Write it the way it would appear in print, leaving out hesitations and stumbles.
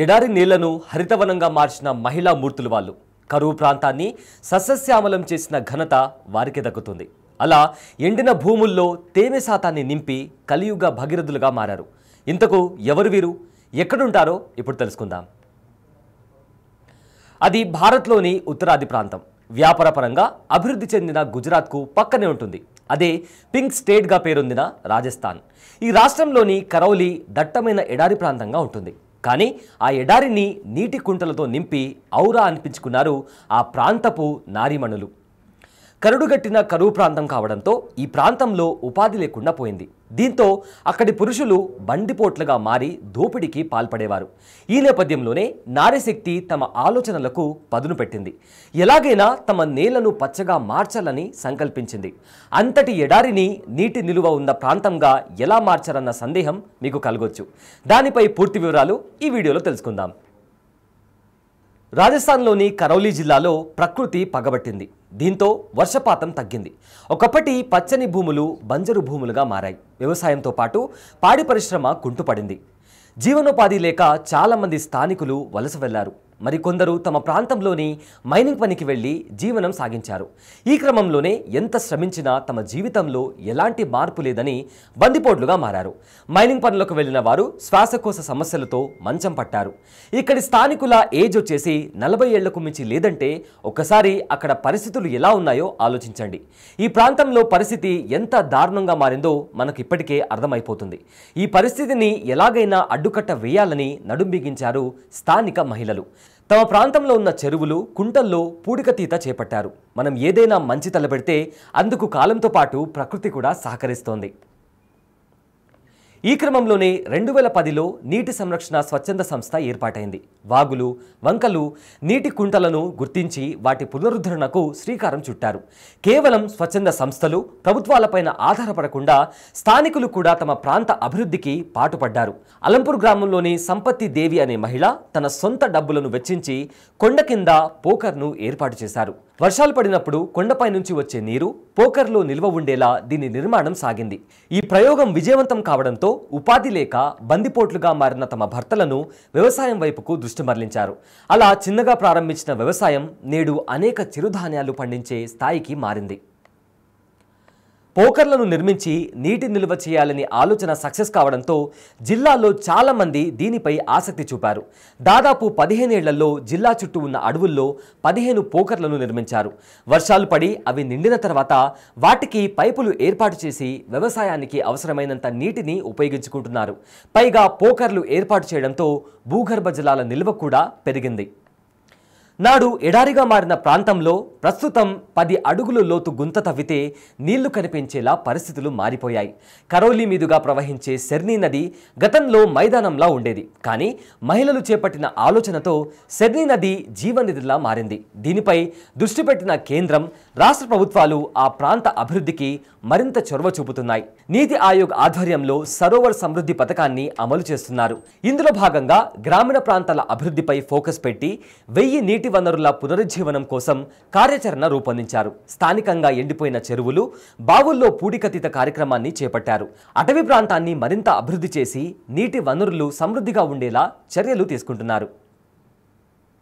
ఎడారి నీళ్లను హరితవనంగా మార్చిన మహిళా మూర్తులు వాళ్ళు. కరువు ప్రాంతాన్ని సస్యశ్యామలం చేసిన ఘనత వారికి దక్కుతుంది. అలా ఎండిన భూముల్లో తేనె శాతాన్ని నింపి కలియుగ భగీరథులుగా మారారు. ఇంతకు ఎవరు వీరు, ఎక్కడుంటారో ఇప్పుడు తెలుసుకుందాం. అది భారత్లోని ఉత్తరాది ప్రాంతం. వ్యాపారపరంగా అభివృద్ధి చెందిన గుజరాత్కు పక్కనే ఉంటుంది. అదే పింక్ స్టేట్గా పేరొందిన రాజస్థాన్. ఈ రాష్ట్రంలోని కరౌలి దట్టమైన ఎడారి ప్రాంతంగా ఉంటుంది. కానీ ఆ ఎడారిని నీటి కుంటలతో నింపి ఔరా అనిపించుకున్నారు ఆ ప్రాంతపు నారీమణులు. కరుడుగట్టిన కరువు ప్రాంతం కావడంతో ఈ ప్రాంతంలో ఉపాధి లేకుండా పోయింది. దీంతో అక్కడి పురుషులు బండిపోట్లుగా మారి దోపిడీకి పాల్పడేవారు. ఈ నేపథ్యంలోనే నారీశక్తి తమ ఆలోచనలకు పదును పెట్టింది. ఎలాగైనా తమ నేలను పచ్చగా మార్చాలని సంకల్పించింది. అంతటి ఎడారిని నీటి నిలువ ఉన్న ప్రాంతంగా ఎలా మార్చారన్న సందేహం మీకు కలగొచ్చు. దానిపై పూర్తి వివరాలు ఈ వీడియోలో తెలుసుకుందాం. రాజస్థాన్లోని కరౌలి జిల్లాలో ప్రకృతి పగబట్టింది. దీంతో వర్షపాతం తగ్గింది. ఒకప్పటి పచ్చని భూములు బంజరు భూములుగా మారాయి. వ్యవసాయంతో పాటు పాడి పరిశ్రమ కుంటుపడింది. జీవనోపాధి లేక చాలామంది స్థానికులు వలస వెళ్లారు. మరికొందరు తమ ప్రాంతంలోని మైనింగ్ పనికి వెళ్లి జీవనం సాగించారు. ఈ క్రమంలోనే ఎంత శ్రమించినా తమ జీవితంలో ఎలాంటి మార్పు లేదని బందిపోట్లుగా మారారు. మైనింగ్ పనులకు వెళ్లిన వారు శ్వాసకోశ సమస్యలతో మంచం పట్టారు. ఇక్కడి స్థానికుల ఏజ్ వచ్చేసి 40 ఏళ్లకు మించి లేదంటే ఒక్కసారి అక్కడ పరిస్థితులు ఎలా ఉన్నాయో ఆలోచించండి. ఈ ప్రాంతంలో పరిస్థితి ఎంత దారుణంగా మారిందో మనకు ఇప్పటికే అర్థమైపోతుంది. ఈ పరిస్థితిని ఎలాగైనా అడ్డుకట్ట వేయాలని నడుం బిగించారు స్థానిక మహిళలు. తమ ప్రాంతంలో ఉన్న చెరువులు, కుంటల్లో పూడికతీత చేపట్టారు. మనం ఏదైనా మంచి తలపెడితే అందుకు కాలంతో పాటు ప్రకృతి కూడా సహకరిస్తోంది. ఈ క్రమంలోనే 2010లో నీటి సంరక్షణ స్వచ్ఛంద సంస్థ ఏర్పాటైంది. వాగులు, వంకలు, నీటి కుంటలను గుర్తించి వాటి పునరుద్ధరణకు శ్రీకారం చుట్టారు. కేవలం స్వచ్ఛంద సంస్థలు, ప్రభుత్వాలపైన ఆధారపడకుండా స్థానికులు కూడా తమ ప్రాంత అభివృద్ధికి పాటుపడ్డారు. అలంపూర్ గ్రామంలోని సంపత్తి దేవి అనే మహిళ తన సొంత డబ్బులను వెచ్చించి కొండ కింద పోకర్ను ఏర్పాటు చేశారు. వర్షాలు పడినప్పుడు కొండపై నుంచి వచ్చే నీరు పోకర్లో నిల్వ ఉండేలా దీని నిర్మాణం సాగింది. ఈ ప్రయోగం విజయవంతం కావడంతో ఉపాధి లేక బందిపోట్లుగా మారిన తమ భర్తలను వ్యవసాయం వైపుకు దృష్టి మరలించారు. అలా చిన్నగా ప్రారంభించిన వ్యవసాయం నేడు అనేక చిరుధాన్యాలు పండించే స్థాయికి మారింది. పోకర్లను నిర్మించి నీటి నిల్వ చేయాలని ఆలోచన సక్సెస్ కావడంతో జిల్లాలో చాలామంది దీనిపై ఆసక్తి చూపారు. దాదాపు 15 ఏళ్లలో జిల్లా చుట్టూ ఉన్న అడవుల్లో 15 పోకర్లను నిర్మించారు. వర్షాలు పడి అవి నిండిన తర్వాత వాటికి పైపులు ఏర్పాటు చేసి వ్యవసాయానికి అవసరమైనంత నీటిని ఉపయోగించుకుంటున్నారు. పైగా పోకర్లు ఏర్పాటు చేయడంతో భూగర్భ జలాల నిల్వ కూడా పెరిగింది. నాడు ఎడారిగా మారిన ప్రాంతంలో ప్రస్తుతం 10 అడుగుల లోతు గుంత తవ్వితే నీళ్లు కనిపించేలా పరిస్థితులు మారిపోయాయి. కరౌలి మీదుగా ప్రవహించే సెర్నీ నది గతంలో మైదానంలా ఉండేది. కానీ మహిళలు చేపట్టిన ఆలోచనతో సెర్నీ నది జీవనిధిలా మారింది. దీనిపై దృష్టి పెట్టిన కేంద్రం, రాష్ట్ర ప్రభుత్వాలు ఆ ప్రాంత అభివృద్ధికి మరింత చొరవ చూపుతున్నాయి. నీతి ఆయోగ్ ఆధ్వర్యంలో సరోవర్ సమృద్ధి పథకాన్ని అమలు చేస్తున్నారు. ఇందులో భాగంగా గ్రామీణ ప్రాంతాల అభివృద్ధిపై ఫోకస్ పెట్టి 1000 నీటి వనరుల పునరుజ్జీవనం కోసం కార్యాచరణ రూపొందించారు. స్థానికంగా ఎండిపోయిన చెరువులు, బావుల్లో పూడికతీత కార్యక్రమాన్ని చేపట్టారు. అటవీ ప్రాంతాన్ని మరింత అభివృద్ధి చేసి నీటి వనరులు సమృద్ధిగా ఉండేలా చర్యలు తీసుకుంటున్నారు.